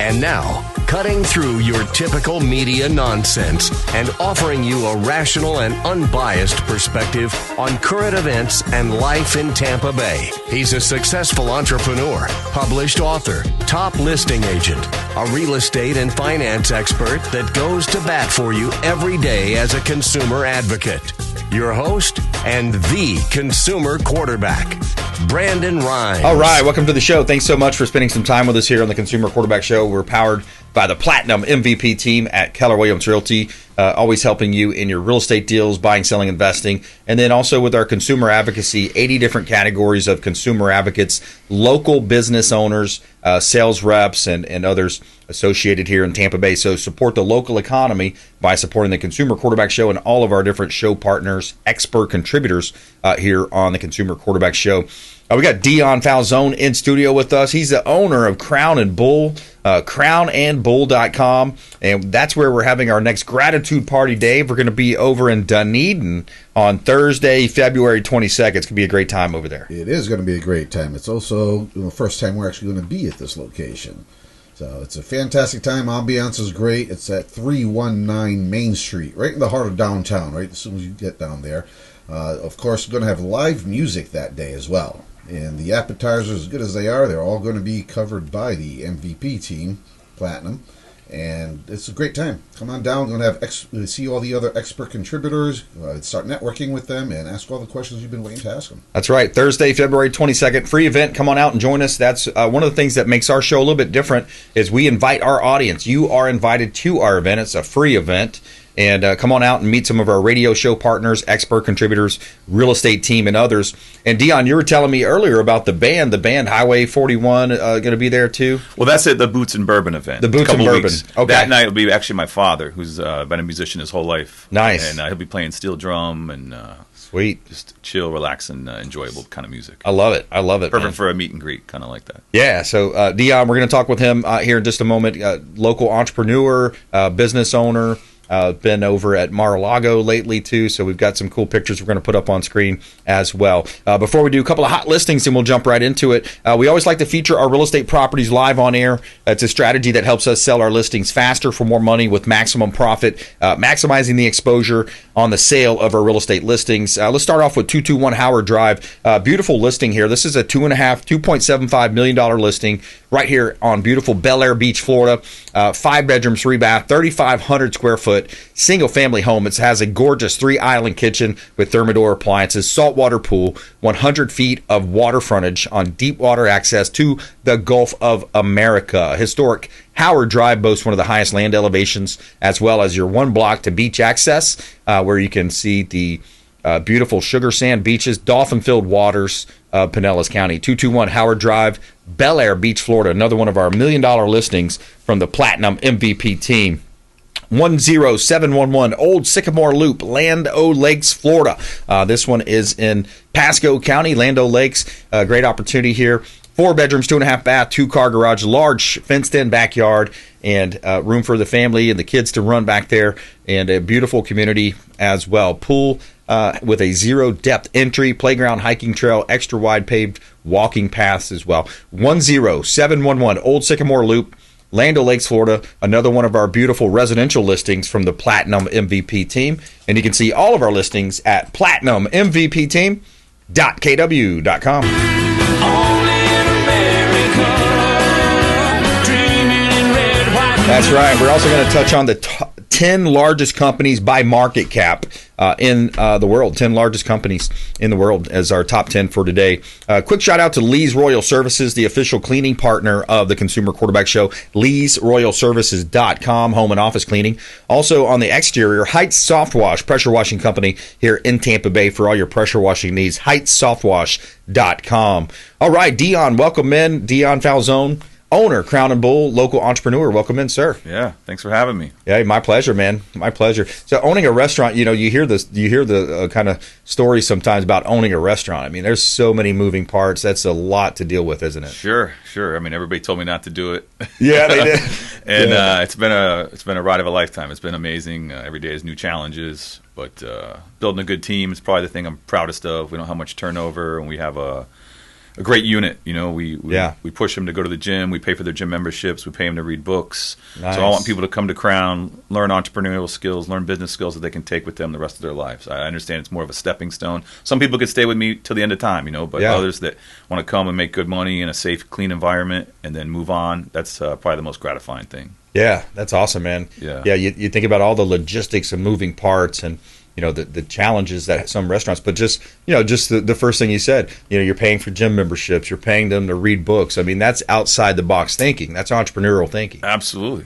And now, cutting through your typical media nonsense and offering you a rational and unbiased perspective on current events and life in Tampa Bay. He's a successful entrepreneur, published author, top listing agent, a real estate and finance expert that goes to bat for you every day as a consumer advocate. Your host and the consumer quarterback, Brandon Rhymes. All right, welcome to the show. Thanks so much for spending some time with us here on the Consumer Quarterback Show. We're powered by the Platinum MVP team at Keller Realty, always helping you in your real estate deals, buying, selling, investing. And then also with our consumer advocacy, 80 different categories of consumer advocates, local business owners, sales reps, and others associated here in Tampa Bay. So support the local economy by supporting the Consumer Quarterback Show and all of our different show partners, expert contributors here on the Consumer Quarterback Show. We got Dion Falzon in studio with us. He's the owner of Crown and Bull, crownandbull.com, and that's where we're having our next gratitude party, Dave. We're going to be over in Dunedin on Thursday, February 22nd. It's going to be a great time over there. It is going to be a great time. It's also the first time we're actually going to be at this location. So it's a fantastic time. Ambiance is great. It's at 319 Main Street, right in the heart of downtown, right as soon as you get down there. Of course, we're going to have live music that day as well. And the appetizers, as good as they are, they're all going to be covered by the MVP team, Platinum. And it's a great time. Come on down. We're going to have see all the other expert contributors, start networking with them, and ask all the questions you've been waiting to ask them. That's right. Thursday, February 22nd, free event. Come on out and join us. That's one of the things that makes our show a little bit different is we invite our audience. You are invited to our event. It's a free event. And come on out and meet some of our radio show partners, expert contributors, real estate team, and others. And Dion, you were telling me earlier about the band Highway 41 going to be there too? Well, that's at the Boots and Bourbon event. The Boots and Bourbon. Weeks. Okay. That night will be actually my father, who's been a musician his whole life. Nice. And he'll be playing steel drum and sweet, just chill, relax, and enjoyable kind of music. I love it. Perfect, man. For a meet and greet, kind of like that. Yeah. So Dion, we're going to talk with him here in just a moment. Local entrepreneur, business owner. Been over at Mar-a-Lago lately, too, so we've got some cool pictures we're going to put up on screen as well. Before we do a couple of hot listings, and we'll jump right into it, we always like to feature our real estate properties live on air. It's a strategy that helps us sell our listings faster for more money with maximum profit, maximizing the exposure on the sale of our real estate listings. Let's start off with 221 Howard Drive. Beautiful listing here. This is a $2.75 million listing right here on beautiful Bel Air Beach, Florida. 5 bedrooms, 3 bath, 3,500 square foot. Single family home. It has a gorgeous 3-island kitchen with Thermador appliances, saltwater pool, 100 feet of water frontage on deep water access to the Gulf of America. Historic Howard Drive boasts one of the highest land elevations, as well as your 1 block to beach access, where you can see the beautiful sugar sand beaches, dolphin-filled waters of Pinellas County. 221 Howard Drive, Bel Air Beach, Florida. Another one of our $1 million listings from the Platinum MVP team. 10711 Old Sycamore Loop, Land O' Lakes, Florida. This one is in Pasco County, Land O' Lakes. Great opportunity here. 4 bedrooms, 2.5 bath, 2-car garage, large fenced-in backyard, and room for the family and the kids to run back there, and a beautiful community as well. Pool with a 0-depth entry, playground, hiking trail, extra wide paved walking paths as well. 10711 Old Sycamore Loop, Land O' Lakes, Florida, another one of our beautiful residential listings from the Platinum MVP team. And you can see all of our listings at platinummvpteam.kw.com. That's right. We're also going to touch on the 10 largest companies by market cap in the world. 10 largest companies in the world as our top 10 for today. Quick shout out to Lee's Royal Services, the official cleaning partner of the Consumer Quarterback Show. Lee'sRoyalServices.com, home and office cleaning. Also on the exterior, Heights Soft Wash, pressure washing company here in Tampa Bay for all your pressure washing needs. HeightsSoftWash.com. All right, Dion, welcome in. Dion Falzon, owner, Crown and Bull, local entrepreneur. Welcome in, sir. Yeah, thanks for having me. Yeah, my pleasure, man. My pleasure. So owning a restaurant, you hear the kind of stories sometimes about owning a restaurant. I mean, there's so many moving parts. That's a lot to deal with, isn't it? Sure. I mean, everybody told me not to do it. Yeah, they did. And it's been a ride of a lifetime. It's been amazing. Every day is new challenges, but building a good team is probably the thing I'm proudest of. We don't have much turnover, and we have a a great unit. You know, we push them to go to the gym. We pay for their gym memberships. We pay them to read books. Nice. So I want people to come to Crown, learn entrepreneurial skills, learn business skills that they can take with them the rest of their lives. I understand it's more of a stepping stone. Some people could stay with me till the end of time, you know, but others that want to come and make good money in a safe, clean environment and then move on, that's probably the most gratifying thing. Yeah, that's awesome, man. Yeah. You think about all the logistics and moving parts and, you know, the challenges that some restaurants, but just the first thing you said, you know, you're paying for gym memberships, you're paying them to read books. I mean, that's outside the box thinking. That's entrepreneurial thinking. Absolutely.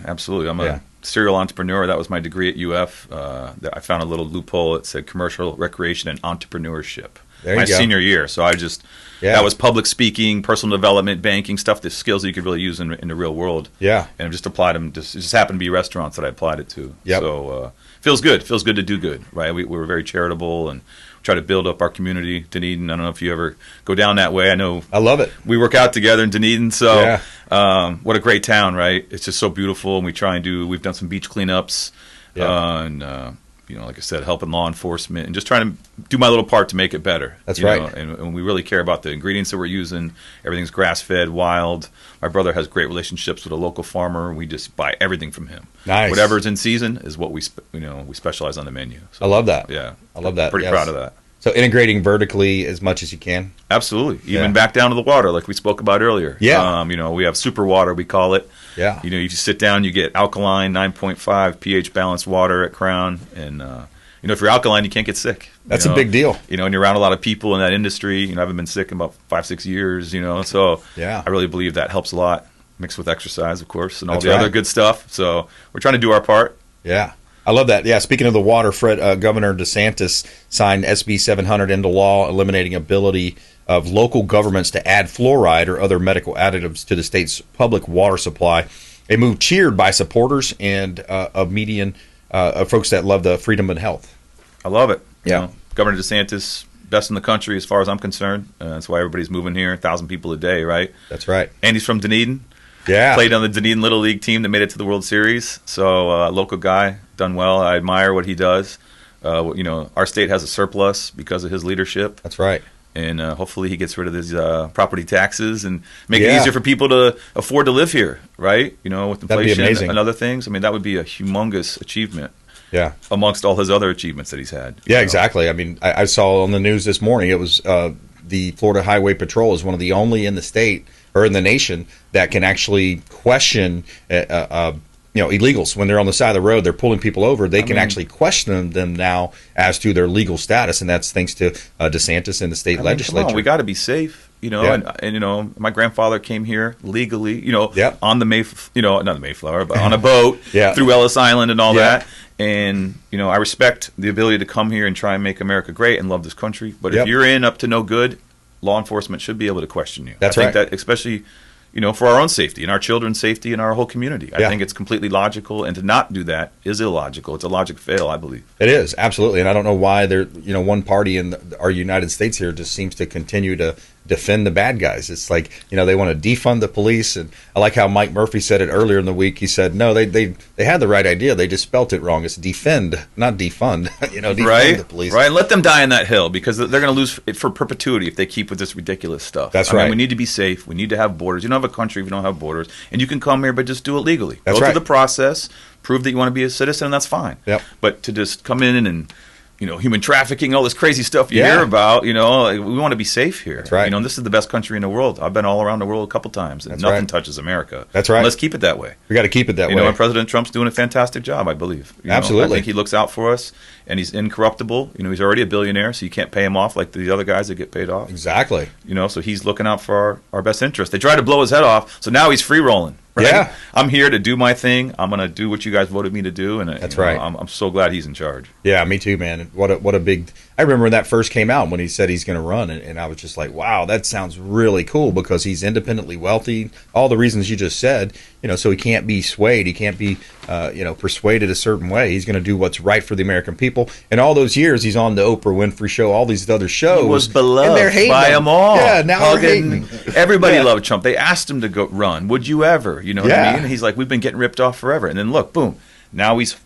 I'm a serial entrepreneur. That was my degree at UF. I found a little loophole. It said commercial, recreation, and entrepreneurship. My senior year. So that was public speaking, personal development, banking, stuff, the skills that you could really use in the real world. Yeah. And I just applied them. It just happened to be restaurants that I applied it to. Yep. So feels good. Feels good to do good, right? We were very charitable and try to build up our community, Dunedin. I don't know if you ever go down that way. I know. I love it. We work out together in Dunedin. So what a great town, right? It's just so beautiful. And we've done some beach cleanups. And you know, like I said, helping law enforcement and just trying to do my little part to make it better. That's right. And we really care about the ingredients that we're using. Everything's grass-fed, wild. My brother has great relationships with a local farmer. We just buy everything from him. Nice. Whatever's in season is what we specialize on the menu. So, I love that. Yeah. I love that. Pretty proud of that. So integrating vertically as much as you can? Absolutely. Even back down to the water like we spoke about earlier. Yeah. You know, we have super water, we call it. Yeah. You know, if you sit down, you get alkaline, 9.5 pH balanced water at Crown. And, you know, if you're alkaline, you can't get sick. That's a big deal. You know, and you're around a lot of people in that industry. You know, I haven't been sick in about 5-6 years, you know. So I really believe that helps a lot, mixed with exercise, of course, and all the other good stuff. So we're trying to do our part. Yeah. I love that. Yeah, speaking of the water, Governor DeSantis signed SB 700 into law, eliminating ability of local governments to add fluoride or other medical additives to the state's public water supply. A move cheered by supporters and of folks that love the freedom and health. I love it. Yeah. You know, Governor DeSantis, best in the country as far as I'm concerned. That's why everybody's moving here, 1,000 people a day, right? That's right. And he's from Dunedin. Yeah. Played on the Dunedin Little League team that made it to the World Series. So local guy, done well. I admire what he does. You know, our state has a surplus because of his leadership. That's right. And hopefully he gets rid of his property taxes and make it easier for people to afford to live here, right? You know, with inflation and other things. I mean, that would be a humongous achievement. Yeah. Amongst all his other achievements that he's had. Yeah, exactly. I mean, I saw on the news this morning, it was the Florida Highway Patrol is one of the only in the state or in the nation that can actually question illegals when they're on the side of the road. They're pulling people over. They can actually question them now as to their legal status, and that's thanks to DeSantis and the state legislature. We got to be safe, you know. Yeah. And you know, my grandfather came here legally, you know, on the not the Mayflower, but on a boat through Ellis Island and all that. And you know, I respect the ability to come here and try and make America great and love this country. But if you're up to no good, law enforcement should be able to question you. That's right. I think that especially, you know, for our own safety and our children's safety and our whole community. I think it's completely logical, and to not do that is illogical. It's a logic fail, I believe. It is, absolutely. And I don't know why one party in our United States here just seems to continue to defend the bad guys. It's like, you know, they want to defund the police. And I like how Mike Murphy said it earlier in the week. He said, no, they had the right idea. They just spelt it wrong. It's defend, not defund. You know, defund the police. Right. Let them die on that hill, because they're going to lose it for perpetuity if they keep with this ridiculous stuff. That's right. We need to be safe. We need to have borders. You don't have a country if you don't have borders. And you can come here, but just do it legally. Go through the process, prove that you want to be a citizen, and that's fine. Yep. But to just come in and you know, human trafficking, all this crazy stuff you hear about, you know, we want to be safe here. That's right. You know, this is the best country in the world. I've been all around the world a couple times, and nothing touches America. That's right. And let's keep it that way. We got to keep it that way. You know, and President Trump's doing a fantastic job, I believe. Absolutely. I think he looks out for us, and he's incorruptible. You know, he's already a billionaire, so you can't pay him off like the other guys that get paid off. Exactly. You know, so he's looking out for our best interest. They tried to blow his head off, so now he's free rolling. Right? Yeah. I'm here to do my thing. I'm going to do what you guys voted me to do. And that's right. I'm so glad he's in charge. Yeah, me too, man. What a big. I remember when that first came out, when he said he's going to run, and I was just like, wow, that sounds really cool, because he's independently wealthy, all the reasons you just said, you know, so he can't be swayed. He can't be, persuaded a certain way. He's going to do what's right for the American people. And all those years, he's on the Oprah Winfrey Show, all these other shows. He was beloved and they're hating by them all. Yeah, now they're hating. Everybody loved Trump. They asked him to go run. Would you ever? You know what I mean? And he's like, we've been getting ripped off forever. And then look, boom, now he's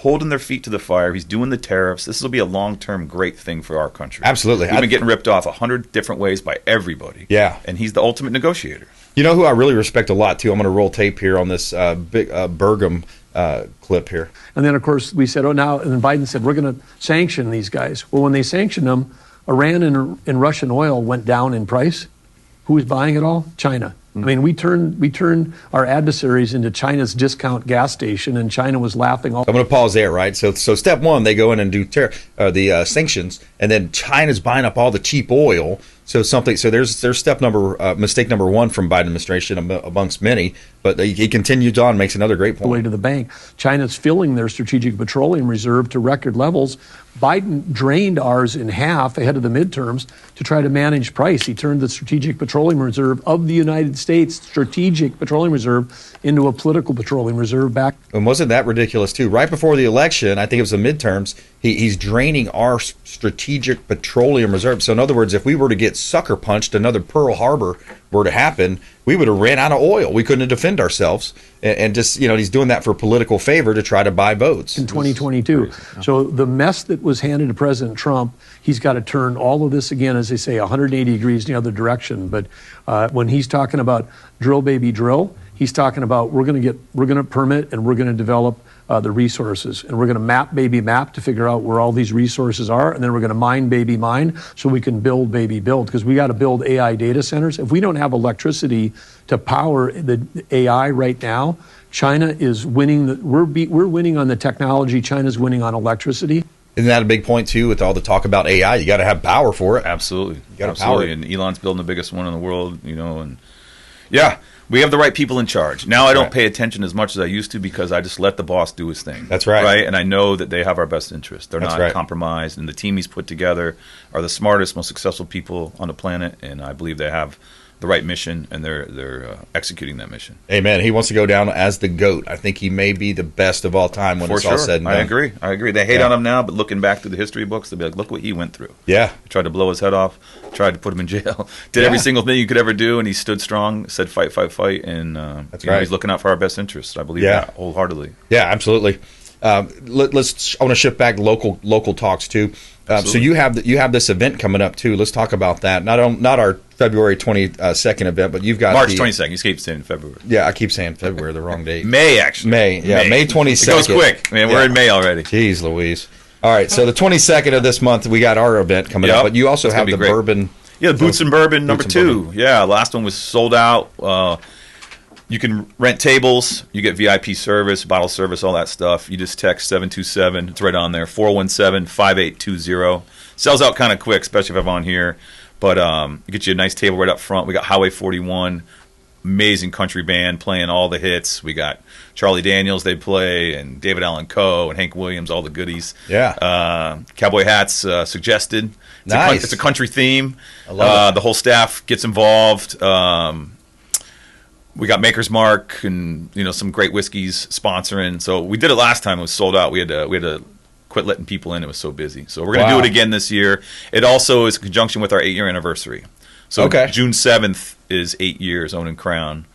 holding their feet to the fire. He's doing the tariffs. This will be a long-term great thing for our country. Absolutely. We've been getting ripped off 100 different ways by everybody. Yeah. And he's the ultimate negotiator. You know who I really respect a lot, too? I'm going to roll tape here on this big Burgum clip here. And then, of course, we said, and then Biden said, we're going to sanction these guys. Well, when they sanctioned them, Iran and Russian oil went down in price. Who was buying it all? China. I mean, we turned our adversaries into China's discount gas station, and China was laughing. I'm going to pause there, right? So step one, they go in and do the sanctions, and then China's buying up all the cheap oil. So there's step mistake number one from Biden administration amongst many. But he continues on, makes another great point. Way to the bank. China's filling their strategic petroleum reserve to record levels. Biden drained ours in half ahead of the midterms to try to manage price. He turned the strategic petroleum reserve of the United States, strategic petroleum reserve, into a political petroleum reserve back. And wasn't that ridiculous, too? Right before the election, I think it was the midterms, he's draining our strategic petroleum reserve. So in other words, if we were to get sucker punched, another Pearl Harbor were to happen, we would have ran out of oil. We couldn't defend ourselves. And just, he's doing that for political favor to try to buy votes. In 2022. So the mess that was handed to President Trump, he's got to turn all of this again, as they say, 180 degrees in the other direction. But when he's talking about drill, baby, drill, he's talking about we're going to permit and we're going to develop the resources, and we're going to map, baby, map to figure out where all these resources are, and then we're going to mine, baby, mine, so we can build, baby, build, because we got to build AI data centers. If we don't have electricity to power the AI right now, China is winning. We're winning on the technology. China's winning on electricity. Isn't that a big point, too, with all the talk about AI? You got to have power for it. Absolutely. You got to power it. And Elon's building the biggest one in the world, and yeah. We have the right people in charge. Now I don't pay attention as much as I used to because I just let the boss do his thing. That's right. Right? And I know that they have our best interest. They're not compromised. And the team he's put together are the smartest, most successful people on the planet. And I believe they have the right mission, and they're executing that mission. Amen. He wants to go down as the GOAT. I think he may be the best of all time when it's all said and done. I agree. They hate on him now, but looking back through the history books, they'll be like, look what he went through. Yeah. They tried to blow his head off, tried to put him in jail, did every single thing you could ever do, and he stood strong, said fight, fight, fight, and That's right. He's looking out for our best interests. I believe that wholeheartedly. Yeah, absolutely. I want to shift back local talks too. So you have this event coming up too. Let's talk about that. Not our February 22nd event, but you've got March 22nd. You keep saying February. Yeah, I keep saying February, the wrong date. May, actually. May 22nd. It goes quick. Man, we're in May already. Jeez Louise. All right, so the 22nd of this month, we got our event coming up, but you also have the bourbon. Yeah, Boots and Bourbon number 2. Yeah, last one was sold out. You can rent tables. You get VIP service, bottle service, all that stuff. You just text 727. It's right on there, 417-5820. Sells out kind of quick, especially if I'm on here. But it gets you a nice table right up front. We got Highway 41, amazing country band playing all the hits. We got Charlie Daniels, they play, and David Allan Coe, and Hank Williams, all the goodies. Yeah. Cowboy hats suggested. Nice. It's a country theme. I love it. The whole staff gets involved. We got Maker's Mark and some great whiskeys sponsoring. So we did it last time. It was sold out. We had to quit letting people in. It was so busy. So we're going to do it again this year. It also is in conjunction with our 8-year anniversary. So June 7th is 8 years owning Crown.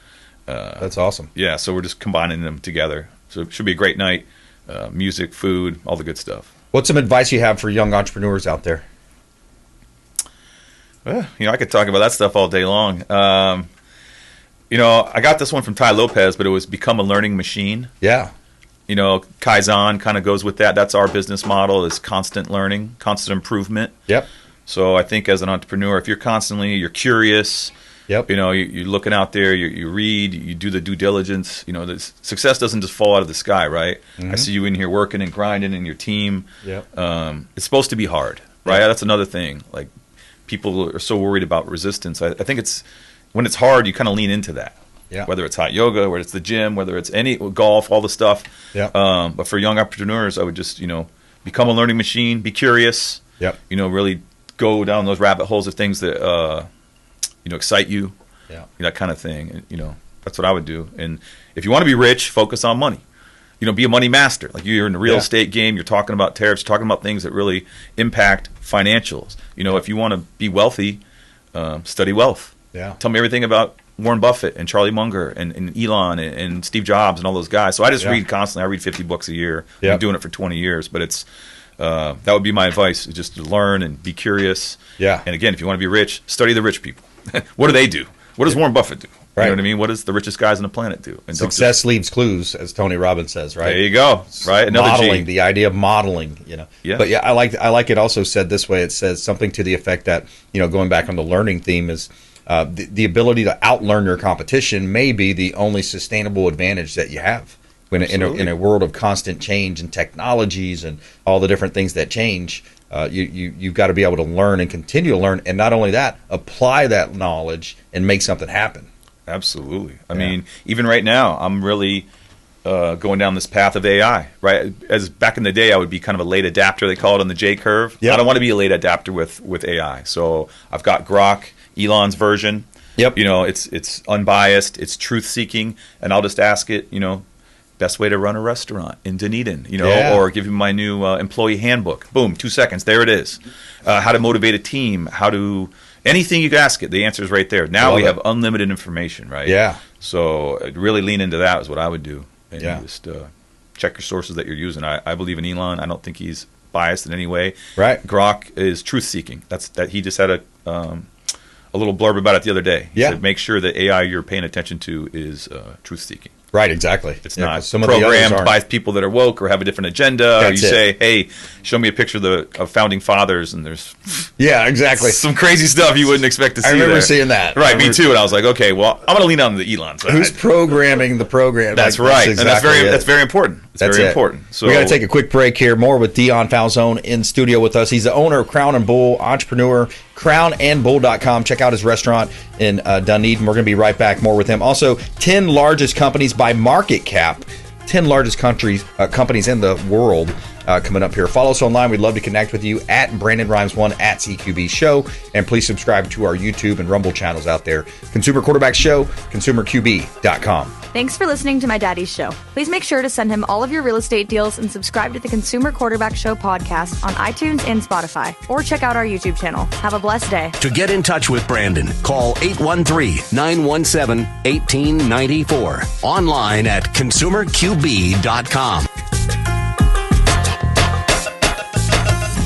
That's awesome. Yeah, so we're just combining them together. So it should be a great night. Music, food, all the good stuff. What's some advice you have for young entrepreneurs out there? Well, I could talk about that stuff all day long. I got this one from Ty Lopez, but it was become a learning machine. Yeah. Kaizen kind of goes with that. That's our business model, is constant learning, constant improvement. Yep. So I think as an entrepreneur, if you're curious, yep. You're looking out there, you read, you do the due diligence. Success doesn't just fall out of the sky, right? Mm-hmm. I see you in here working and grinding in your team. Yep. It's supposed to be hard, right? Yep. That's another thing. Like, people are so worried about resistance. I think it's when it's hard, you kind of lean into that. Yeah. Whether it's hot yoga, whether it's the gym, whether it's any golf, all the stuff. Yeah. But for young entrepreneurs, I would just become a learning machine, be curious. Yep. Really go down those rabbit holes of things that excite you. Yeah. That kind of thing. And, that's what I would do. And if you want to be rich, focus on money. Be a money master. Like, you're in the real estate game. You're talking about tariffs. You're talking about things that really impact financials. If you want to be wealthy, study wealth. Yeah. Tell me everything about Warren Buffett and Charlie Munger and Elon and Steve Jobs and all those guys. So I just read constantly. I read 50 books a year. I've been doing it for 20 years, but it's that would be my advice, is just to learn and be curious. Yeah. And again, if you want to be rich, study the rich people. What do they do? What does Warren Buffett do? You know what I mean? What does the richest guys on the planet do? And success leaves clues, as Tony Robbins says, right? There you go. Right. Another modeling, G. the idea of modeling, you know. Yeah. But yeah, I like it also said this way. It says something to the effect that, you know, going back on the learning theme, is the ability to outlearn your competition may be the only sustainable advantage that you have when in a world of constant change and technologies and all the different things that change. You've got to be able to learn and continue to learn, and not only that, apply that knowledge and make something happen. Absolutely. I mean, even right now, I'm really going down this path of AI. Right, as back in the day, I would be kind of a late adapter. They call it on the J curve. Yep. I don't want to be a late adapter with AI. So I've got Grok, Elon's version. Yep. You know, it's unbiased, it's truth seeking, and I'll just ask it, you know, best way to run a restaurant in Dunedin, you know, or give you my new employee handbook. Boom, 2 seconds, there it is. How to motivate a team, anything you can ask it, the answer is right there. Now we have unlimited information, right? Yeah. So really lean into that is what I would do. And just check your sources that you're using. I believe in Elon. I don't think he's biased in any way. Right. Grok is truth seeking. He just had a little blurb about it the other day. He said, make sure that AI you're paying attention to is truth seeking. Right, exactly. It's not programmed by people that are woke or have a different agenda. Or you say, hey, show me a picture of founding fathers, and there's exactly some crazy stuff you wouldn't expect to see. I remember seeing that. Right, me too. And I was like, okay, well, I'm going to lean on the Elon side. Who's programming the program? That's right. That's exactly and that's very important. It's very important. So we got to take a quick break here. More with Dion Falzon in studio with us. He's the owner of Crown and Bull, entrepreneur, crownandbull.com. Check out his restaurant in Dunedin. We're going to be right back. More with him. Also, 10 largest companies by market cap. 10 largest companies in the world coming up here. Follow us online. We'd love to connect with you at BrandonRimes1 at CQB Show. And please subscribe to our YouTube and Rumble channels out there. Consumer Quarterback Show, consumerqb.com. Thanks for listening to my daddy's show. Please make sure to send him all of your real estate deals and subscribe to the Consumer Quarterback Show podcast on iTunes and Spotify, or check out our YouTube channel. Have a blessed day. To get in touch with Brandon, call 813-917-1894. Online at consumerqb.com.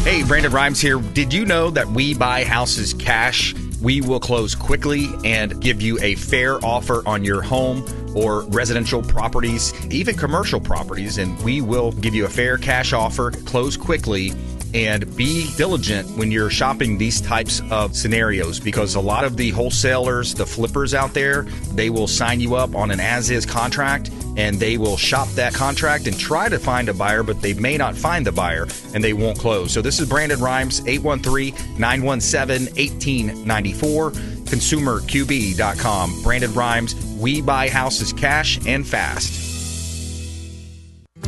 Hey, Brandon Rimes here. Did you know that we buy houses cash? We will close quickly and give you a fair offer on your home or residential properties, even commercial properties, and we will give you a fair cash offer, close quickly, and be diligent when you're shopping these types of scenarios, because a lot of the wholesalers, the flippers out there, they will sign you up on an as-is contract, and they will shop that contract and try to find a buyer, but they may not find the buyer, and they won't close. So this is Brandon Rimes, 813-917-1894, consumerqb.com. Brandon Rimes, we buy houses cash and fast.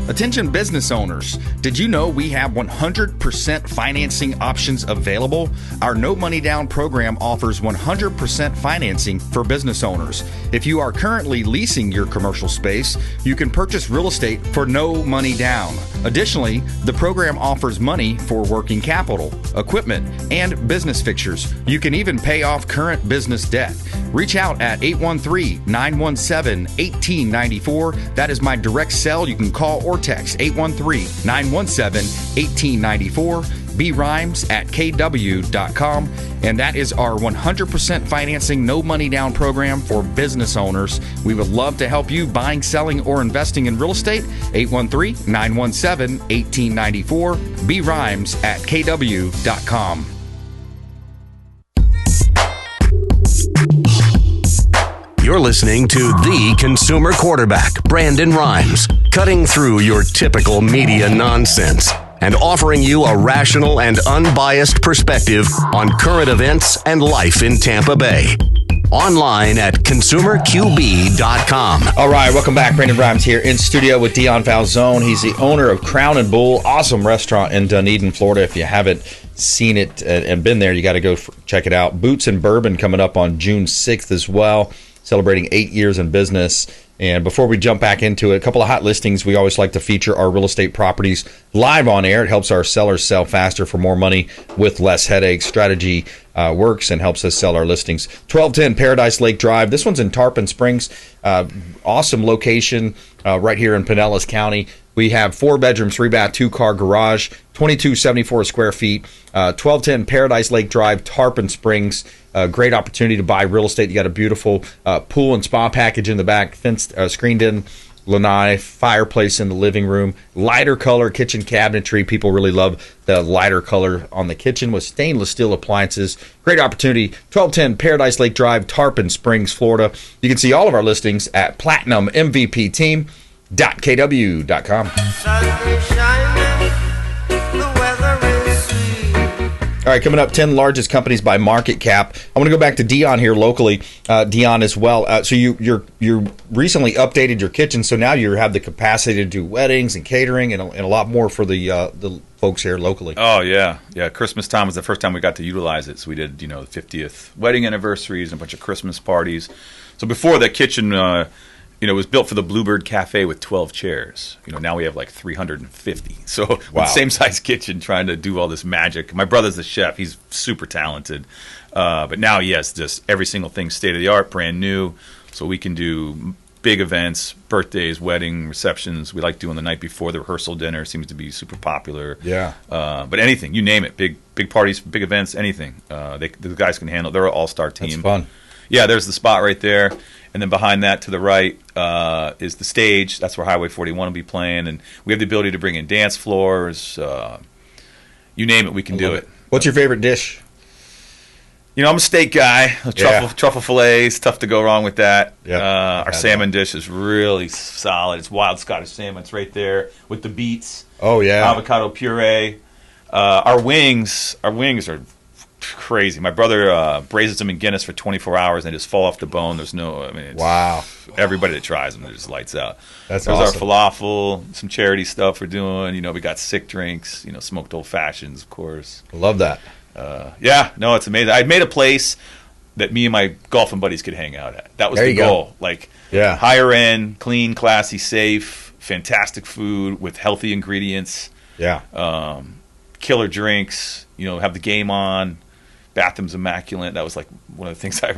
Attention business owners, did you know we have 100% financing options available? Our No Money Down program offers 100% financing for business owners. If you are currently leasing your commercial space, you can purchase real estate for no money down. Additionally, the program offers money for working capital, equipment, and business fixtures. You can even pay off current business debt. Reach out at 813-917-1894. That is my direct cell. You can call or text 813-917-1894. BRimes at kw.com. And that is our 100% financing, no money down program for business owners. We would love to help you buying, selling, or investing in real estate. 813-917-1894. BRimes at kw.com. You're listening to the Consumer Quarterback, Brandon Rimes, cutting through your typical media nonsense and offering you a rational and unbiased perspective on current events and life in Tampa Bay. Online at consumerqb.com. All right, welcome back. Brandon Rimes here in studio with Dion Falzon. He's the owner of Crown and Bull, awesome restaurant in Dunedin, Florida. If you haven't seen it and been there, you got to go check it out. Boots and Bourbon coming up on June 6th as well. celebrating 8 years in business. And before we jump back into it, a couple of hot listings. We always like to feature our real estate properties live on air. It helps our sellers sell faster for more money with less headaches. Strategy works and helps us sell our listings. 1210 Paradise Lake Drive. This one's in Tarpon Springs. Awesome location right here in Pinellas County. We have 4 bedrooms, 3-bath, 2-car garage, 2274 square feet. 1210 Paradise Lake Drive, Tarpon Springs. Great opportunity to buy real estate. You got a beautiful pool and spa package in the back, fenced, screened-in lanai, fireplace in the living room, lighter color kitchen cabinetry. People really love the lighter color on the kitchen with stainless steel appliances. Great opportunity. 1210 Paradise Lake Drive, Tarpon Springs, Florida. You can see all of our listings at platinummvpteam.kw.com. All right, coming up, 10 largest companies by market cap. I want to go back to Dion here locally. Dion as well. So you recently updated your kitchen, so now you have the capacity to do weddings and catering and a lot more for the folks here locally. Oh yeah. Christmas time was the first time we got to utilize it. So we did the 50th wedding anniversaries and a bunch of Christmas parties. So before that kitchen, it was built for the Bluebird Cafe with 12 chairs. Now we have like 350. So wow. Same size kitchen, trying to do all this magic. My brother's the chef. He's super talented. But now, yes, just every single thing state of the art, brand new. So we can do big events, birthdays, wedding, receptions. We like doing the night before the rehearsal dinner. Seems to be super popular. Yeah. But anything, you name it, big parties, big events, anything. The guys can handle it. They're an all-star team. That's fun. Yeah, there's the spot right there. And then behind that to the right is the stage. That's where Highway 41 will be playing. And we have the ability to bring in dance floors. You name it, we can do it. What's your favorite dish? I'm a steak guy. Truffle fillets, tough to go wrong with that. Yep. Our salmon dish is really solid. It's wild Scottish salmon. It's right there with the beets. Oh, yeah. Avocado puree. Our wings are crazy. My brother braises them in Guinness for 24 hours and they just fall off the bone. There's wow. Everybody that tries them, it just lights out. There's awesome. Our falafel, some charity stuff we're doing. We got sick drinks, smoked old fashions, of course. Love that. It's amazing. I made a place that me and my golfing buddies could hang out at. That was the goal. Higher end, clean, classy, safe, fantastic food with healthy ingredients. Yeah. Killer drinks. Have the game on. Bathroom's immaculate. That was like one of the things I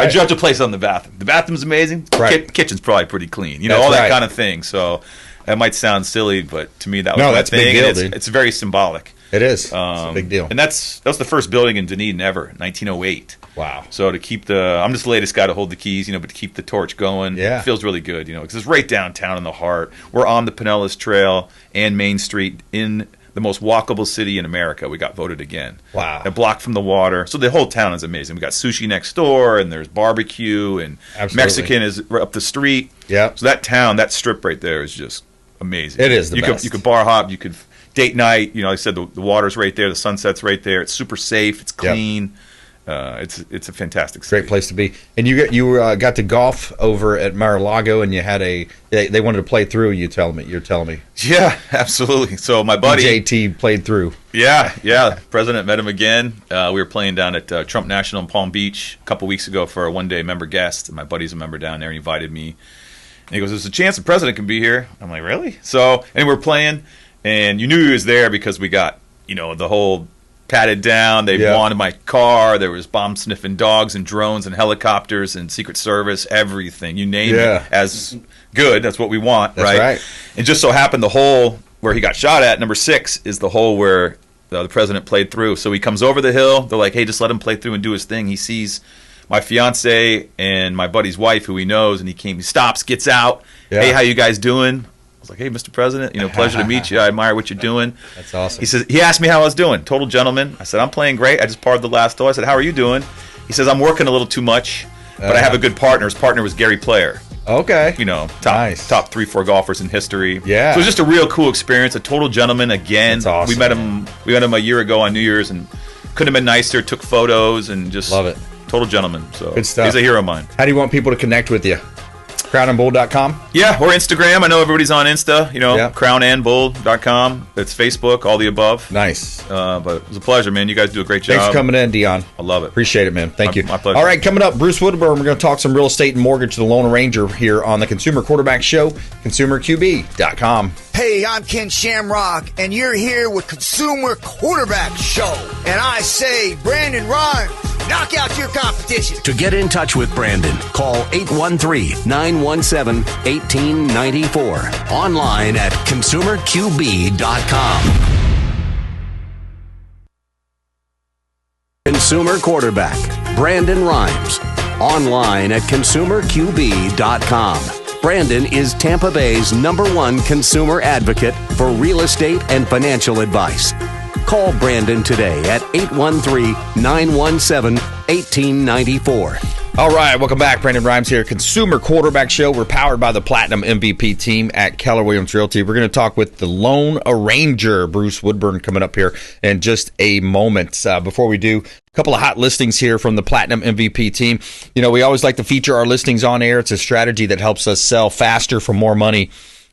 judge a place on the bathroom. The bathroom's amazing. Right. Kitchen's probably pretty clean. That's all that kind of thing. So that might sound silly, but to me that was my that's thing. Big deal, dude. It's very symbolic. It is. It's a big deal. And that was the first building in Dunedin ever, 1908. Wow. So to keep I'm just the latest guy to hold the keys, but to keep the torch going, it feels really good, because it's right downtown in the heart. We're on the Pinellas Trail and Main Street in the most walkable city in America. We got voted again. Wow. A block from the water. So the whole town is amazing. We got sushi next door, and there's barbecue, and Absolutely. Mexican is right up the street. Yeah. So that town, that strip right there is just amazing. It is the best. You could bar hop. You could date night. Like I said, the water's right there. The sunset's right there. It's super safe. It's clean. Yep. It's a fantastic city. Great place to be. And you got to golf over at Mar-a-Lago, and you had they wanted to play through. You're telling me. Yeah, absolutely. So my buddy JT played through. Yeah. President met him again. We were playing down at Trump National in Palm Beach a couple weeks ago for a one-day member guest. My buddy's a member down there. He invited me. And he goes, "There's a chance the president can be here." I'm like, "Really?" So, and we're playing, and you knew he was there because we got the whole patted down. They wanted my car. There was bomb sniffing dogs and drones and helicopters and Secret Service, everything. You name it. As good. That's what we want, That's right? And just so happened the hole where he got shot at, number 6, is the hole where the president played through. So he comes over the hill. They're like, "Hey, just let him play through and do his thing." He sees my fiance and my buddy's wife, who he knows, and he stops, gets out. Yeah. "Hey, how you guys doing?" I was like, "Hey, Mr. President, pleasure to meet you. I admire what you're doing." That's awesome. He asked me how I was doing. Total gentleman. I said, "I'm playing great. I just parred the last hole." I said, "How are you doing?" He says, "I'm working a little too much, but I have a good partner." His partner was Gary Player. Okay. Top 3-4 golfers in history. Yeah. So it was just a real cool experience. A total gentleman again. That's awesome. We met him a year ago on New Year's, and couldn't have been nicer. Took photos and just love it. Total gentleman. So good stuff. He's a hero of mine. How do you want people to connect with you? crownandbull.com? Yeah, or Instagram. I know everybody's on Insta, crownandbull.com. It's Facebook, all the above. Nice. But it was a pleasure, man. You guys do a great job. Thanks for coming in, Dion. I love it. Appreciate it, man. Thank you. My pleasure. All right, coming up, Bruce Woodburn. We're going to talk some real estate and mortgage, the Lone Ranger, here on the Consumer Quarterback Show, consumerqb.com. Hey, I'm Ken Shamrock, and you're here with Consumer Quarterback Show. And I say, Brandon Rhymes, knock out your competition. To get in touch with Brandon, call 813-917-1894. Online at consumerqb.com. Consumer Quarterback, Brandon Rhymes. Online at consumerqb.com. Brandon is Tampa Bay's #1 consumer advocate for real estate and financial advice. Call Brandon today at 813-917-1894. All right, welcome back. Brandon Rhymes here, Consumer Quarterback Show. We're powered by the Platinum MVP team at Keller Williams Realty. We're going to talk with the Lone Ranger, Bruce Woodburn, coming up here in just a moment. Before we do, a couple of hot listings here from the Platinum MVP team. We always like to feature our listings on air. It's a strategy that helps us sell faster for more money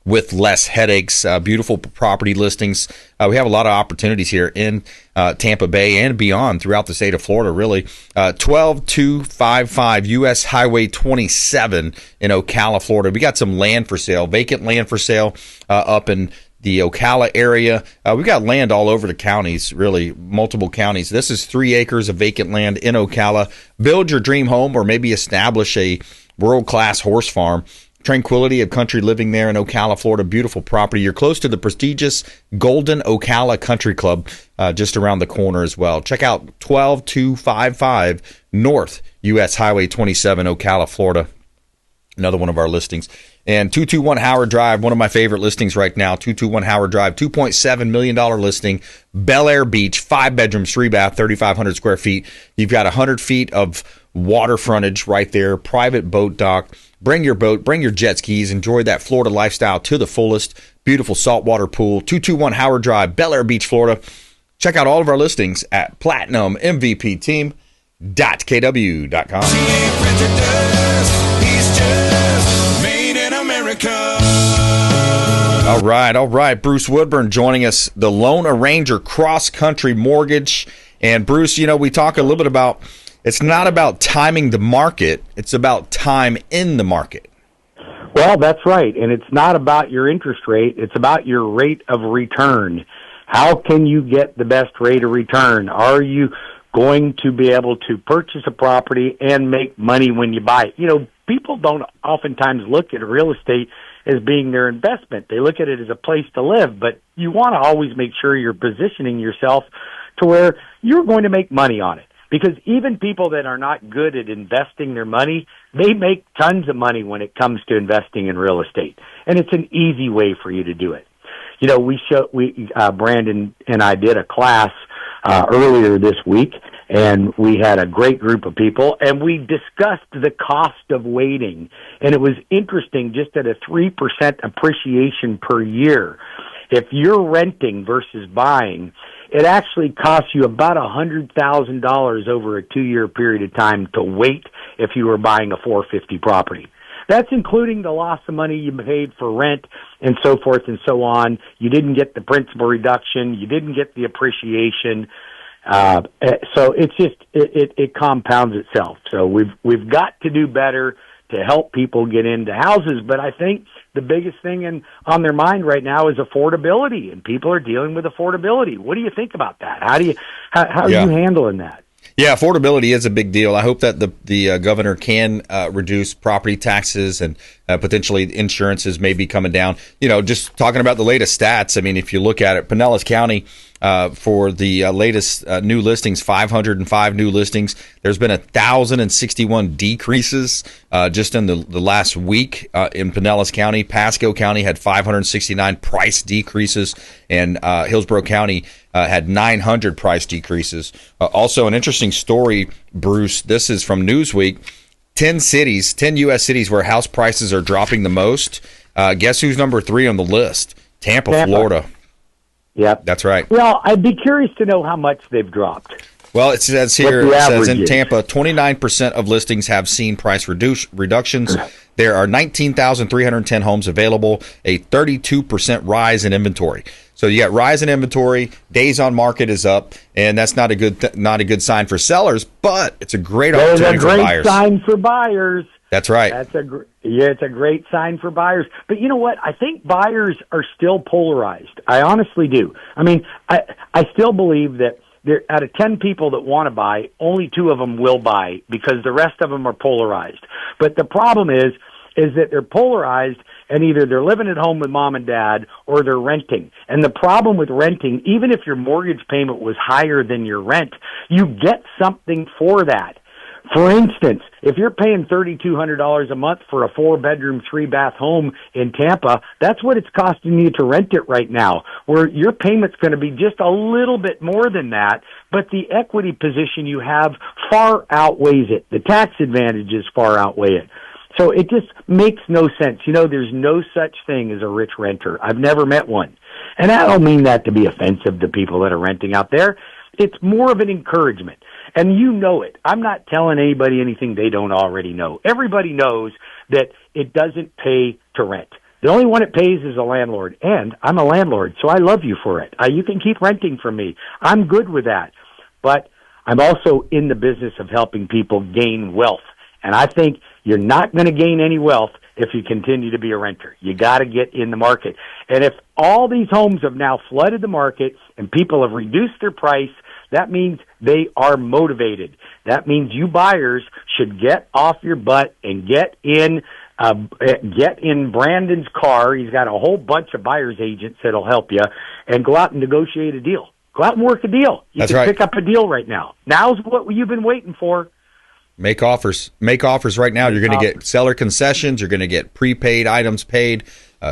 with less headaches. Beautiful property listings. We have a lot of opportunities here in Tampa Bay and beyond throughout the state of Florida, really. 12255 US Highway 27 in Ocala, Florida. We got some land for sale, vacant land for sale up in the Ocala area. We've got land all over the counties, really, multiple counties. This is 3 acres of vacant land in Ocala. Build your dream home or maybe establish a world-class horse farm. Tranquility of country living there in Ocala, Florida. Beautiful property. You're close to the prestigious Golden Ocala Country Club, just around the corner as well. Check out 12255 North US Highway 27, Ocala, Florida. Another one of our listings. And 221 Howard Drive, one of my favorite listings right now. 221 Howard Drive, $2.7 million listing. Bel Air Beach, 5 bedrooms, 3 bath, 3,500 square feet. You've got 100 feet of water frontage right there, private boat dock. Bring your boat, bring your jet skis, enjoy that Florida lifestyle to the fullest. Beautiful saltwater pool, 221 Howard Drive, Bel Air Beach, Florida. Check out all of our listings at platinummvpteam.kw.com. He ain't prejudice, he's just made in America. All right. Bruce Woodburn joining us, the Lone Ranger Cross Country Mortgage. And Bruce, we talk a little bit about, it's not about timing the market, it's about time in the market. Well, that's right. And it's not about your interest rate, it's about your rate of return. How can you get the best rate of return? Are you going to be able to purchase a property and make money when you buy it? People don't oftentimes look at real estate as being their investment. They look at it as a place to live, but you want to always make sure you're positioning yourself to where you're going to make money on it. Because even people that are not good at investing their money, they make tons of money when it comes to investing in real estate. And it's an easy way for you to do it. Brandon and I did a class earlier this week, and we had a great group of people, and we discussed the cost of waiting. And it was interesting, just at a 3% appreciation per year. If you're renting versus buying, it actually costs you about $100,000 over a 2-year period of time to wait if you were buying a $450 property. That's including the loss of money you paid for rent and so forth and so on. You didn't get the principal reduction. You didn't get the appreciation. So it's just, it compounds itself. So we've got to do better to help people get into houses. But I think the biggest thing on their mind right now is affordability, and people are dealing with affordability. What do you think about that? How are you handling that? Yeah, affordability is a big deal. I hope that the governor can reduce property taxes and potentially insurances may be coming down. Just talking about the latest stats, I mean, if you look at it, Pinellas County, for the latest new listings, 505 new listings. There's been 1,061 decreases just in the last week in Pinellas County. Pasco County had 569 price decreases, and Hillsborough County had 900 price decreases. Also, an interesting story, Bruce. This is from Newsweek. 10 U.S. cities where house prices are dropping the most. Guess who's number 3 on the list? Tampa. Florida. Yep. That's right. Well, I'd be curious to know how much they've dropped. Well, it says here, in Tampa, 29% of listings have seen price reductions. There are 19,310 homes available, a 32% rise in inventory. So you got rise in inventory, days on market is up, and that's not a good sign for sellers, but it's a great opportunity for buyers. It's a great sign for buyers. That's right. It's a great sign for buyers. But you know what? I think buyers are still polarized. I honestly do. I mean, I still believe that out of 10 people that want to buy, only 2 of them will buy because the rest of them are polarized. But the problem is that they're polarized, and either they're living at home with mom and dad or they're renting. And the problem with renting, even if your mortgage payment was higher than your rent, you get something for that. For instance, if you're paying $3,200 a month for a 4-bedroom, 3-bath home in Tampa, that's what it's costing you to rent it right now, where your payment's going to be just a little bit more than that, but the equity position you have far outweighs it. The tax advantages far outweigh it. So it just makes no sense. You know, there's no such thing as a rich renter. I've never met one. And I don't mean that to be offensive to people that are renting out there. It's more of an encouragement. And you know it. I'm not telling anybody anything they don't already know. Everybody knows that it doesn't pay to rent. The only one it pays is a landlord. And I'm a landlord, so I love you for it. You can keep renting from me. I'm good with that. But I'm also in the business of helping people gain wealth. And I think you're not going to gain any wealth if you continue to be a renter. You got to get in the market. And if all these homes have now flooded the market and people have reduced their price, that means they are motivated. That means you buyers should get off your butt and get in Brandon's car. He's got a whole bunch of buyer's agents that'll help you, and go out and negotiate a deal. Go out and work a deal. You can pick up a deal right now. Now's what you've been waiting for. Make offers. Make offers right now. You're going to get seller concessions. You're going to get prepaid items paid,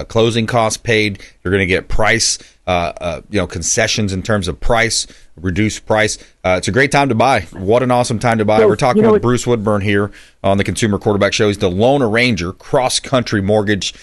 closing costs paid. You're going to get price, concessions in terms of price, reduced price. It's a great time to buy. What an awesome time to buy. We're talking with Bruce Woodburn here on the Consumer Quarterback Show. He's the loan arranger, cross-country mortgage.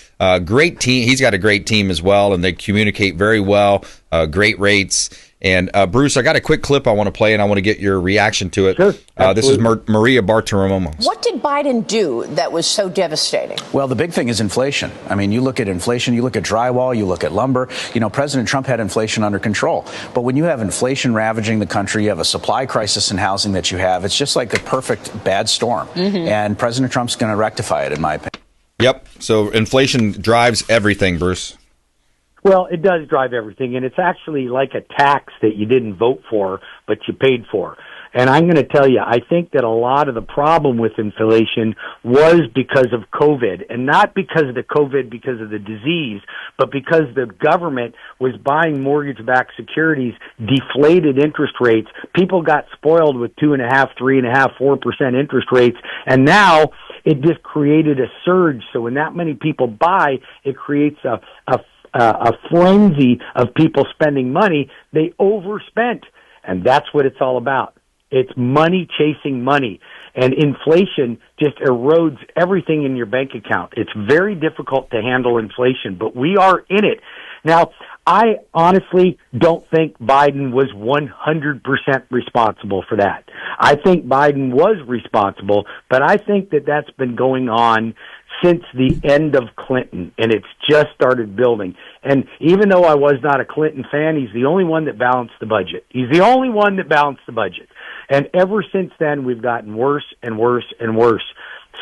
Great team. He's got a great team as well, and they communicate very well. Great rates. And Bruce, I got a quick clip I want to play, and I want to get your reaction to it. Sure, this is Maria Bartiromo. What did Biden do that was so devastating? Well, the big thing is inflation. I mean, you look at inflation, you look at drywall, you look at lumber. You know, President Trump had inflation under control. But when you have inflation ravaging the country, you have a supply crisis in housing that you have, it's just like the perfect bad storm. Mm-hmm. And President Trump's going to rectify it, in my opinion. Yep. So inflation drives everything, Bruce. Well, it does drive everything, and it's actually like a tax that you didn't vote for, but you paid for. And I'm going to tell you, I think that a lot of the problem with inflation was because of COVID, and not because of the COVID, because of the disease, but because the government was buying mortgage-backed securities, deflated interest rates. People got spoiled with 2.5%, 3.5%, 4% interest rates, and now it just created a surge. So when that many people buy, it creates a frenzy of people spending money. They overspent, and that's what it's all about. It's money chasing money, and inflation just erodes everything in your bank account. It's very difficult to handle inflation, but we are in it. Now, I honestly don't think Biden was 100% responsible for that. I think Biden was responsible, but I think that that's been going on since the end of Clinton, and it's just started building. And even though I was not a Clinton fan, he's the only one that balanced the budget. He's the only one that balanced the budget. And ever since then, we've gotten worse and worse and worse.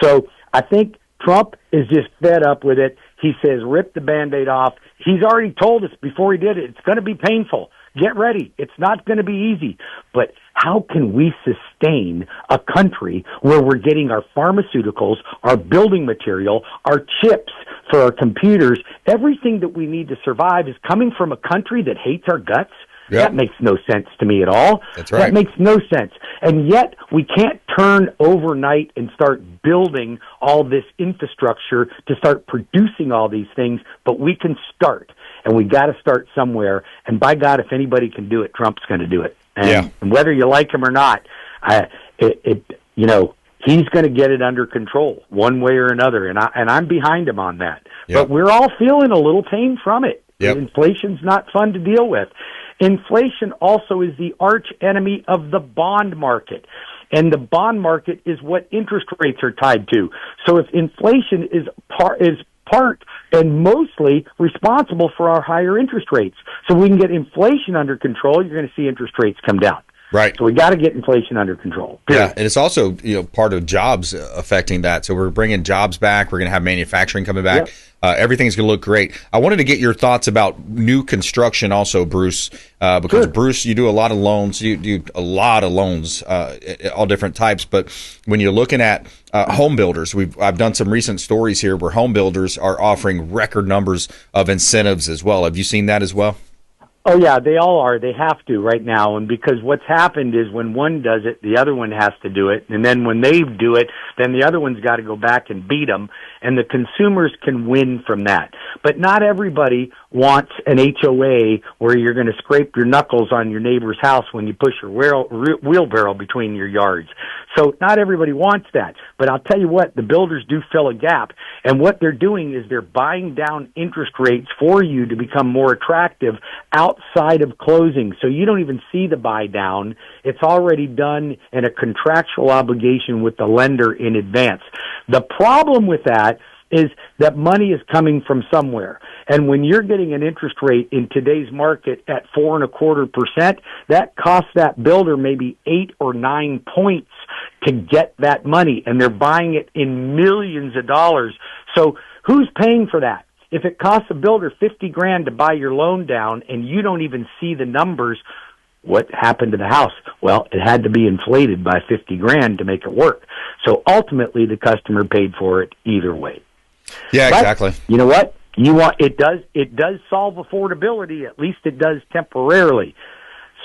So I think Trump is just fed up with it. He says, rip the Band-Aid off. He's already told us before he did it, it's going to be painful. Get ready. It's not going to be easy. But how can we sustain a country where we're getting our pharmaceuticals, our building material, our chips for our computers, everything that we need to survive is coming from a country that hates our guts? Yep. That makes no sense to me at all. That's right. That makes no sense. And yet we can't turn overnight and start building all this infrastructure to start producing all these things, but we can start. And we got to start somewhere. And by God, if anybody can do it, Trump's going to do it. And whether you like him or not, he's going to get it under control one way or another. And I'm behind him on that. Yep. But we're all feeling a little pain from it. Yep. Inflation's not fun to deal with. Inflation also is the arch enemy of the bond market. And the bond market is what interest rates are tied to. So if inflation is part and mostly responsible for our higher interest rates. So we can get inflation under control, you're going to see interest rates come down. Right. So we got to get inflation under control. Yeah, and it's also part of jobs affecting that. So we're bringing jobs back. We're going to have manufacturing coming back. Yep. Everything's going to look great. I wanted to get your thoughts about new construction also, Bruce, because Good. Bruce, you do a lot of loans. You do a lot of loans, all different types. But when you're looking at home builders, I've done some recent stories here where home builders are offering record numbers of incentives as well. Have you seen that as well? Oh, yeah, they all are. They have to right now. And because what's happened is when one does it, the other one has to do it. And then when they do it, then the other one's got to go back and beat them. And the consumers can win from that. But not everybody wants an HOA where you're going to scrape your knuckles on your neighbor's house when you push your wheelbarrow between your yards. So not everybody wants that. But I'll tell you what, the builders do fill a gap. And what they're doing is they're buying down interest rates for you to become more attractive outside of closing. So you don't even see the buy down. It's already done in a contractual obligation with the lender in advance. The problem with that is that money is coming from somewhere. And when you're getting an interest rate in today's market at 4.25%, that costs that builder maybe 8 or 9 points to get that money. And they're buying it in millions of dollars. So who's paying for that? If it costs a builder $50,000 to buy your loan down and you don't even see the numbers, what happened to the house? Well, it had to be inflated by $50,000 to make it work. So ultimately, the customer paid for it either way. Yeah, but exactly. You know what? It does solve affordability. At least it does temporarily.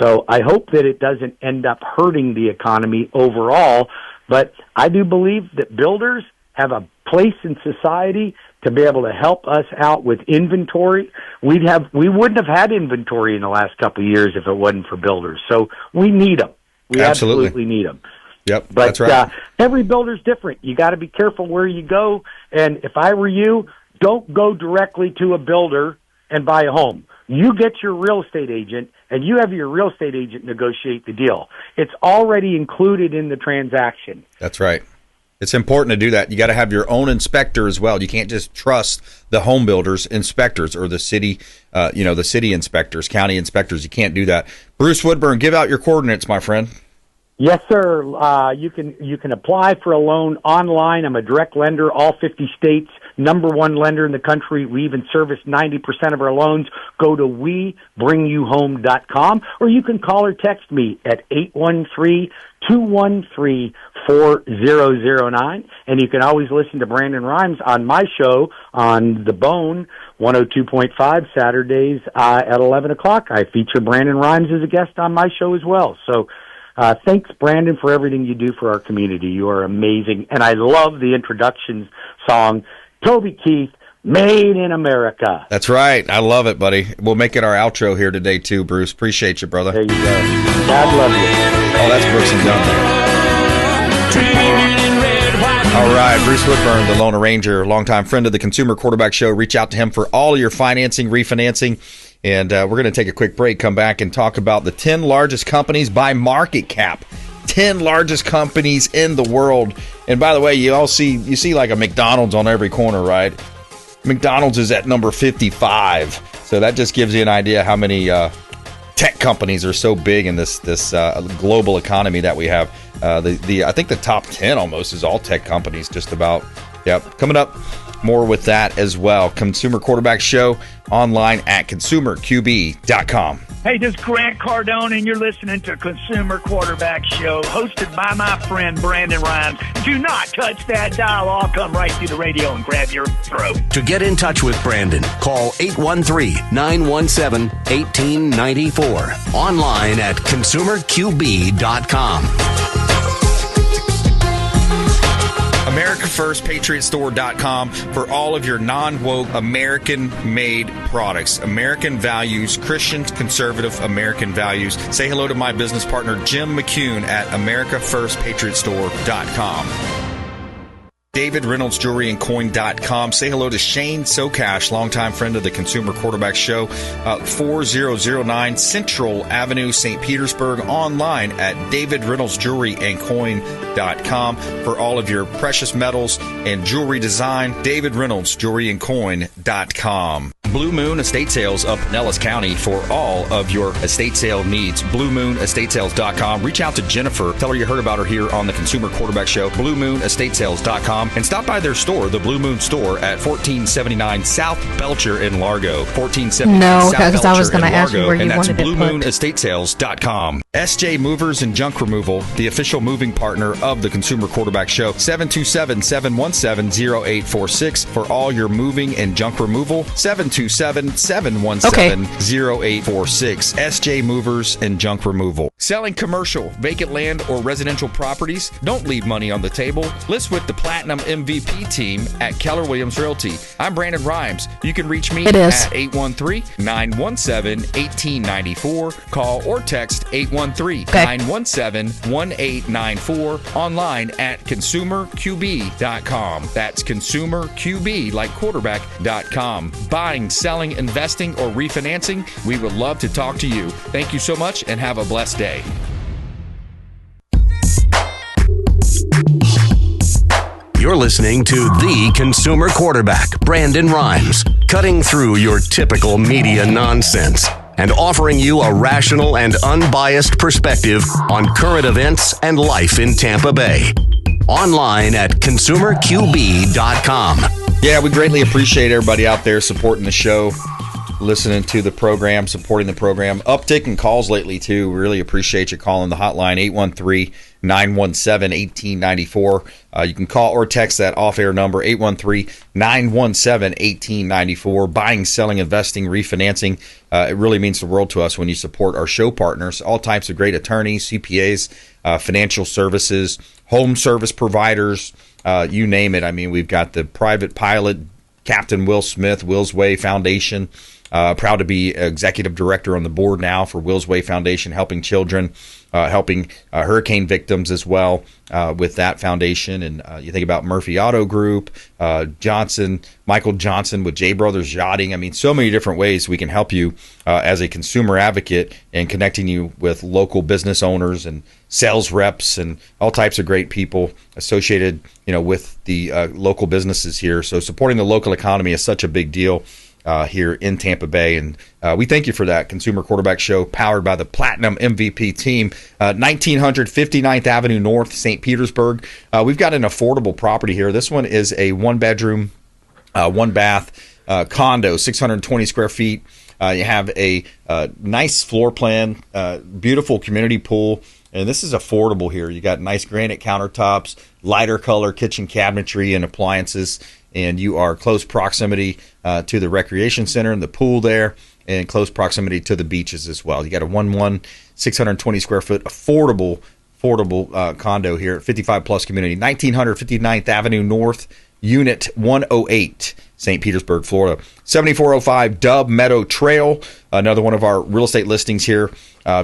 So I hope that it doesn't end up hurting the economy overall. But I do believe that builders have a place in society to be able to help us out with inventory. We wouldn't have had inventory in the last couple of years if it wasn't for builders. So we need them. We absolutely need them. Yep, but that's right. Every builder's different. You got to be careful where you go. And if I were you, don't go directly to a builder and buy a home. You get your real estate agent, and you have your real estate agent negotiate the deal. It's already included in the transaction. That's right. It's important to do that. You got to have your own inspector as well. You can't just trust the home builders inspectors or the city, the city inspectors, county inspectors. You can't do that. Bruce Woodburn, give out your coordinates, my friend. Yes, sir. You can apply for a loan online. I'm a direct lender, all 50 states, #1 lender in the country. We even service 90% of our loans. Go to WeBringYouHome.com, or you can call or text me at 813-213-4009. And you can always listen to Brandon Rimes on my show on The Bone, 102.5 Saturdays at 11 o'clock. I feature Brandon Rimes as a guest on my show as well. So thanks, Brandon, for everything you do for our community. You are amazing. And I love the introduction song, Toby Keith, Made in America. That's right. I love it, buddy. We'll make it our outro here today, too, Bruce. Appreciate you, brother. There you go. God love you. Oh, that's Brooks and Dunn. All right, Bruce Woodburn, the Lone Ranger, longtime friend of the Consumer Quarterback Show. Reach out to him for all your financing, refinancing. And we're going to take a quick break, come back and talk about the 10 largest companies by market cap. 10 largest companies in the world. And by the way, you see like a McDonald's on every corner, right? McDonald's is at number 55. So that just gives you an idea how many tech companies are so big in this global economy that we have. I think the top 10 almost is all tech companies, just about. Yep. Coming up, more with that as well. Consumer Quarterback Show online at consumerqb.com. Hey, this is Grant Cardone, and you're listening to Consumer Quarterback Show, hosted by my friend Brandon Rimes. Do not touch that dial. I'll come right through the radio and grab your throat. To get in touch with Brandon, call 813-917-1894. Online at consumerqb.com. AmericaFirstPatriotStore.com for all of your non-woke, American-made products. American values, Christian, conservative American values. Say hello to my business partner, Jim McCune, at AmericaFirstPatriotStore.com. David Reynolds Jewelry and Coin.com. Say hello to Shane Socash, longtime friend of the Consumer Quarterback Show, 4009 Central Avenue, St. Petersburg. Online at David Reynolds Jewelry and Coin.com for all of your precious metals and jewelry design. David Reynolds Jewelry and Coin.com. Blue Moon Estate Sales of Pinellas County for all of your estate sale needs. BlueMoonEstateSales.com. Reach out to Jennifer. Tell her you heard about her here on the Consumer Quarterback Show. BlueMoonEstateSales.com. And stop by their store, the Blue Moon Store, at 1479 South Belcher in Largo. 1479 South Belcher I was going to ask you where you wanted to put. And that's BlueMoonEstateSales.com. SJ Movers and Junk Removal, the official moving partner of the Consumer Quarterback Show. 727-717-0846 for all your moving and junk removal. 727-717-0846. SJ Movers and Junk Removal. Selling commercial, vacant land, or residential properties? Don't leave money on the table. List with the Platinum MVP team at Keller Williams Realty. I'm Brandon Rimes. You can reach me at 813-917-1894. Call or text 813-917-1894. Online at consumerqb.com. That's consumerqb, like quarterback.com. Buying, selling, investing, or refinancing, we would love to talk to you. Thank you so much and have a blessed day. You're listening to the Consumer Quarterback, Brandon Rimes, cutting through your typical media nonsense and offering you a rational and unbiased perspective on current events and life in Tampa Bay. Online at consumerqb.com. Yeah, we greatly appreciate everybody out there supporting the show, listening to the program, supporting the program. Uptick in calls lately, too. We really appreciate you calling the hotline, 813-917-1894. You can call or text that off-air number, 813-917-1894. Buying, selling, investing, refinancing. It really means the world to us when you support our show partners. All types of great attorneys, CPAs, financial services, home service providers, you name it. I mean, we've got the private pilot, Captain Will Smith, Will's Way Foundation. Proud to be executive director on the board now for Will's Way Foundation, helping children, helping hurricane victims as well with that foundation. And you think about Murphy Auto Group, Michael Johnson with J Brothers Yachting. I mean, so many different ways we can help you as a consumer advocate and connecting you with local business owners and sales reps and all types of great people associated, with the local businesses here. So supporting the local economy is such a big deal here in Tampa Bay, and we thank you for that. Consumer Quarterback Show, powered by the Platinum MVP team, 1900 59th Avenue North, St. Petersburg. We've got an affordable property here. This one is a one-bedroom, one-bath condo, 620 square feet. You have a nice floor plan, beautiful community pool, and this is affordable here. You got nice granite countertops, lighter color kitchen cabinetry and appliances, and you are close proximity to the recreation center and the pool there, and close proximity to the beaches as well. You got a 620 square foot affordable condo here at 55 plus community, 1900 59th Avenue North, Unit 108, St. Petersburg, Florida. 7405 Dub Meadow Trail, another one of our real estate listings here.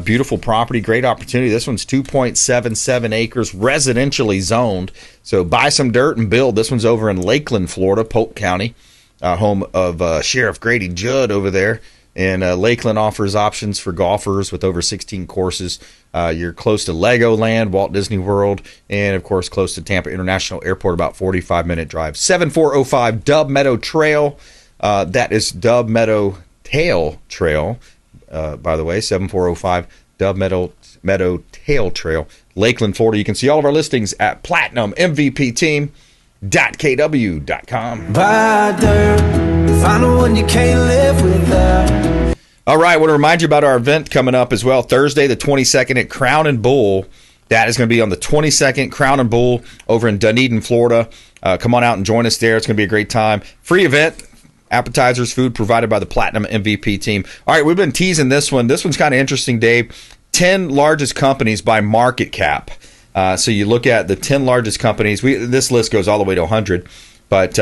Beautiful property, great opportunity. This one's 2.77 acres, residentially zoned. So buy some dirt and build. This one's over in Lakeland, Florida, Polk County, home of Sheriff Grady Judd over there. And Lakeland offers options for golfers with over 16 courses. You're close to Legoland, Walt Disney World, and, of course, close to Tampa International Airport, about 45-minute drive. 7405 Dub Meadow Trail. That is Dub Meadow Tail Trail, by the way, 7405 Dub Meadow Tail Trail, Lakeland, Florida. You can see all of our listings at PlatinumMVPTeam.kw.com. Buy dirt, find one you can't live without. All right, I want to remind you about our event coming up as well. Thursday, the 22nd at Crown and Bull. That is going to be on the 22nd, Crown and Bull over in Dunedin, Florida. Come on out and join us there. It's going to be a great time. Free event. Appetizers, food provided by the Platinum MVP team. All right, we've been teasing this one. This one's kind of interesting, Dave. 10 largest companies by market cap. So you look at the 10 largest companies. This list goes all the way to 100. But,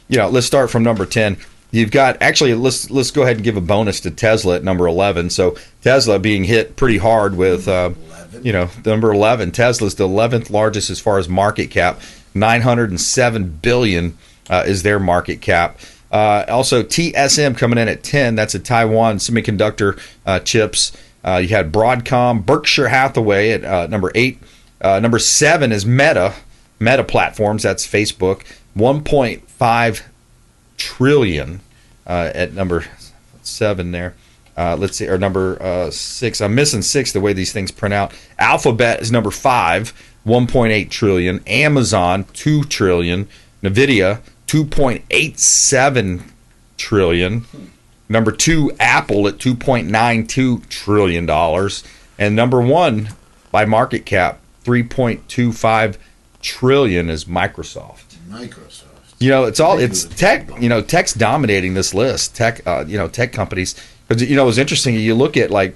let's start from number 10. You've got, actually, let's go ahead and give a bonus to Tesla at number 11. So Tesla being hit pretty hard with, number 11. Tesla's the 11th largest as far as market cap. $907 billion is their market cap. Also, TSM coming in at 10. That's a Taiwan semiconductor chips. You had Broadcom, Berkshire Hathaway at number 8. Number 7 is Meta Platforms. That's Facebook. 1.5 trillion at number 7 there. Let's see, or number 6. I'm missing 6 the way these things print out. Alphabet is number 5, 1.8 trillion. Amazon, 2 trillion. Nvidia, 2.87 trillion. Number 2, Apple at $2.92 trillion. And number 1 by market cap, 3.25 trillion is Microsoft. It's tech. Tech's dominating this list. Tech companies. Because it was interesting. You look at so you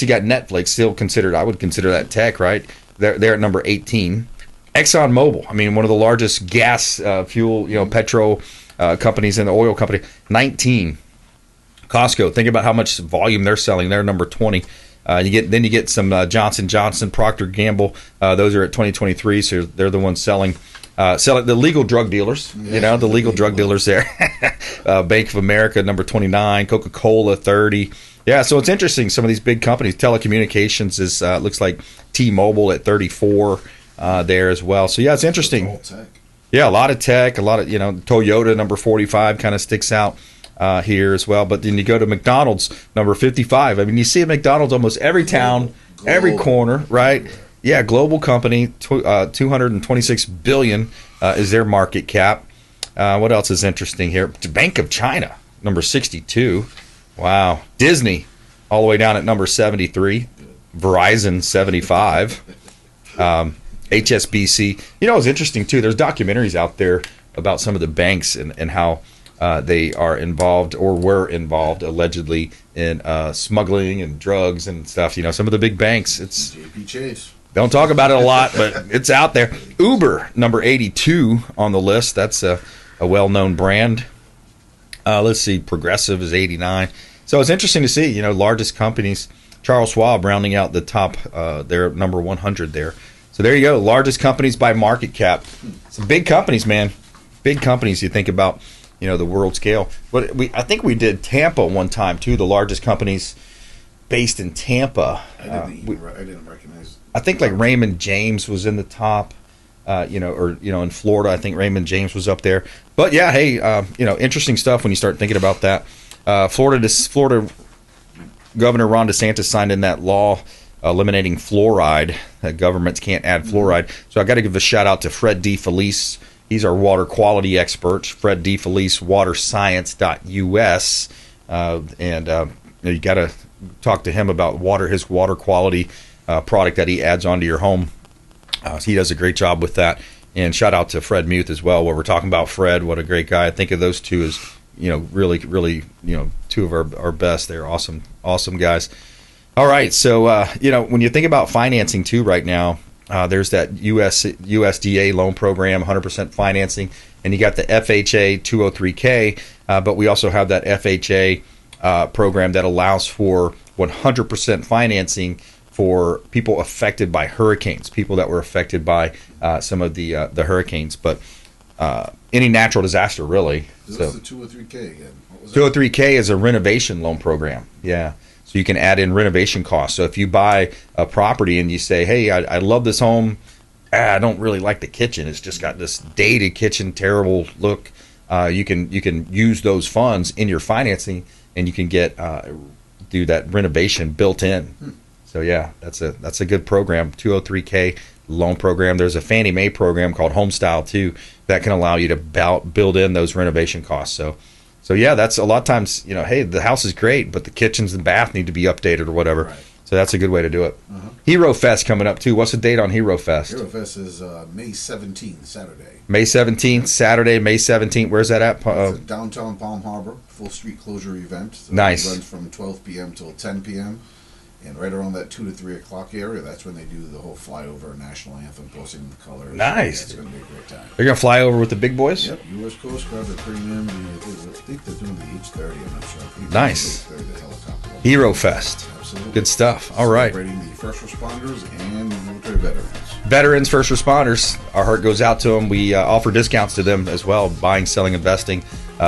got Netflix, I would consider that tech, right? They're at number 18. ExxonMobil, one of the largest gas fuel, petro companies in the oil company, 19. Costco, think about how much volume they're selling. They're number 20. You get some Johnson & Johnson, Procter & Gamble. Those are at 2023, so they're the ones selling the legal drug dealers. The legal drug dealers there. Bank of America, number 29. Coca-Cola, 30. Yeah, so it's interesting. Some of these big companies, telecommunications is looks like T-Mobile at 34 there as well. So yeah, it's interesting. Yeah, a lot of tech, a lot of Toyota, number 45, kind of sticks out. Here as well, but then you go to McDonald's, number 55. You see a McDonald's almost every town, every corner, right? Yeah, global company, $226 billion is their market cap. What else is interesting here? Bank of China, number 62. Wow. Disney, all the way down at number 73. Verizon, 75. HSBC. It's interesting, too. There's documentaries out there about some of the banks and how they are involved or were involved allegedly in smuggling and drugs and stuff. Some of the big banks. It's JP Chase. Don't talk about it a lot, but it's out there. Uber, number 82 on the list. That's a well-known brand. Let's see. Progressive is 89. So it's interesting to see, largest companies. Charles Schwab rounding out the top. They're number 100 there. So there you go. Largest companies by market cap. Some big companies, man. Big companies you think about. The world scale. But I think we did Tampa one time too. The largest companies based in Tampa. I didn't recognize. I think Raymond James was in the top. In Florida, I think Raymond James was up there. But yeah, hey, interesting stuff when you start thinking about that. Florida Governor Ron DeSantis signed in that law eliminating fluoride. Governments can't add fluoride. So I got to give a shout out to Fred D. He's our water quality expert, Fred D. Felice, waterscience.us. You got to talk to him about his water quality product that he adds onto your home. He does a great job with that. And shout out to Fred Muth as well, where we're talking about Fred. What a great guy. I think of those two as, really, really, two of our best. They're awesome guys. All right. So, when you think about financing too right now, there's that USDA loan program, 100% financing, and you got the FHA 203K, but we also have that FHA program that allows for 100% financing for people affected by hurricanes, people that were affected by some of the hurricanes, but any natural disaster, really. What's the 203K again? 203K is a renovation loan program, yeah. So you can add in renovation costs. So if you buy a property and you say, hey, I love this home, I don't really like the kitchen. It's just got this dated kitchen, terrible look. You can use those funds in your financing, and you can do that renovation built in. So yeah, that's a good program. 203K loan program. There's a Fannie Mae program called Homestyle too that can allow you to build in those renovation costs. So yeah, that's a lot of times, hey, the house is great, but the kitchens and bath need to be updated or whatever. Right. So that's a good way to do it. Hero Fest coming up too. What's the date on Hero Fest? Hero Fest is May 17th, Saturday. May 17th, Saturday, May 17th. Where's that at? It's downtown Palm Harbor, full street closure event. So nice. It runs from 12 p.m. till 10 p.m. And right around that 2 to 3 o'clock area, that's when they do the whole flyover national anthem, posting the colors. Nice. It's going to be a great time. They're going to fly over with the big boys? Yep, U.S. Coast Guard, they're premium. I think they're doing the H-30, I'm not sure. Nice. The helicopter. Hero Fest. Absolutely. Good stuff. All right. Celebrating the first responders and military veterans. Veterans, first responders, our heart goes out to them. We offer discounts to them as well, buying, selling, investing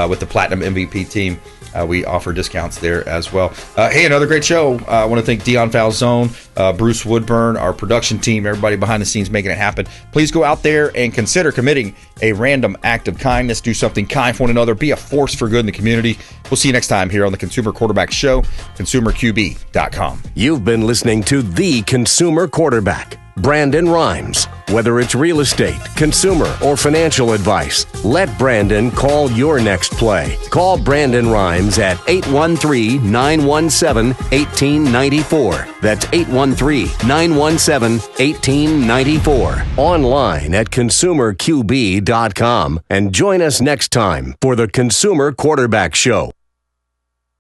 with the Platinum MVP team. We offer discounts there as well. Hey, another great show. I want to thank Dion Falzon, Bruce Woodburn, our production team, everybody behind the scenes making it happen. Please go out there and consider committing a random act of kindness. Do something kind for one another. Be a force for good in the community. We'll see you next time here on the Consumer Quarterback Show, consumerqb.com. You've been listening to The Consumer Quarterback, Brandon Rimes. Whether it's real estate, consumer, or financial advice, let Brandon call your next play. Call Brandon Rimes at 813-917-1894. That's 813-917-1894. Online at consumerqb.com. And join us next time for the Consumer Quarterback Show.